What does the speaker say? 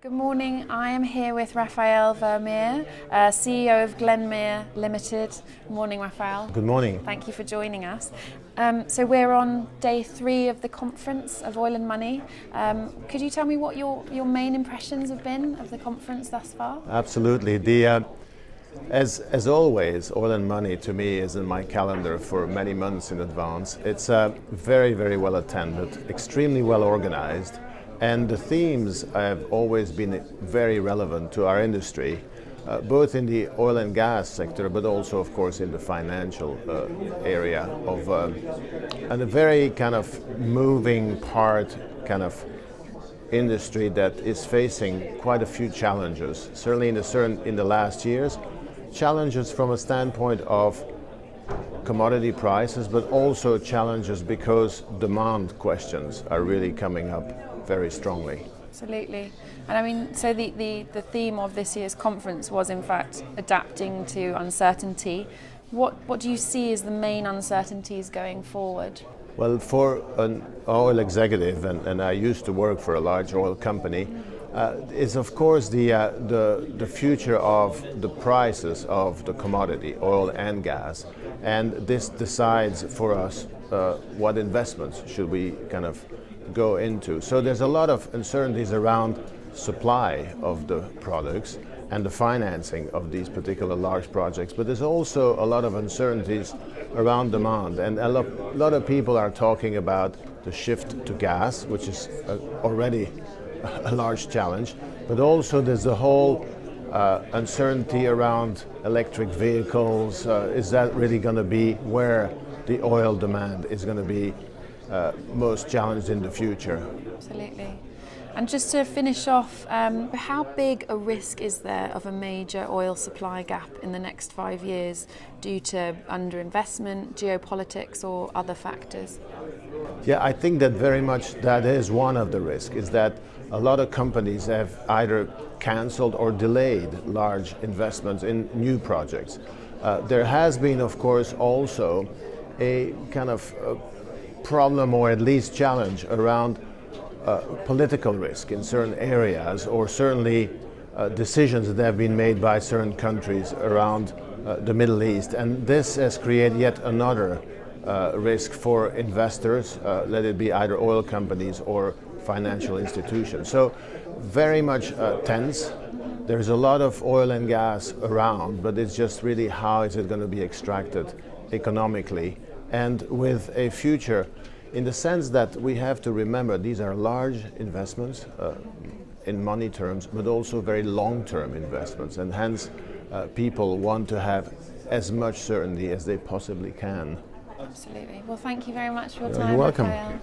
Good morning, I am here with Raphael Vermeir, CEO of Glenmeer Limited. Good morning, Raphael. Good morning. Thank you for joining us. So we're on day 3 of the conference of Oil and Money. Could you tell me what your main impressions have been of the conference thus far? Absolutely. As always, Oil and Money to me is in my calendar for many months in advance. It's very, very well attended, extremely well organized. And the themes have always been very relevant to our industry, both in the oil and gas sector, but also, of course, in the financial area of and a very kind of moving part kind of industry that is facing quite a few challenges. Certainly in the last years, challenges from a standpoint of commodity prices, but also challenges because demand questions are really coming up very strongly. Absolutely. And I mean, so the theme of this year's conference was in fact adapting to uncertainty. What do you see as the main uncertainties going forward? Well, for an oil executive, and I used to work for a large oil company, is of course the future of the prices of the commodity, oil and gas. And this decides for us what investments should we kind of go into. So there's a lot of uncertainties around supply of the products and the financing of these particular large projects, but there's also a lot of uncertainties around demand, and a lot of people are talking about the shift to gas, which is already a large challenge, but also there's the whole uncertainty around electric vehicles. Is that really going to be where the oil demand is going to be most challenged in the future? Absolutely. And just to finish off, how big a risk is there of a major oil supply gap in the next 5 years due to underinvestment, geopolitics or other factors? Yeah, I think that very much that is one of the risks, is that a lot of companies have either cancelled or delayed large investments in new projects. There has been, of course, also a kind of problem, or at least challenge, around political risk in certain areas, or certainly decisions that have been made by certain countries around the Middle East. And this has created yet another risk for investors, let it be either oil companies or financial institutions. So very much tense. There's a lot of oil and gas around, but it's just really how is it going to be extracted economically and with a future, in the sense that we have to remember these are large investments in money terms, but also very long-term investments, and hence people want to have as much certainty as they possibly can. Absolutely. Well, thank you very much for your time, You're welcome. Raphael.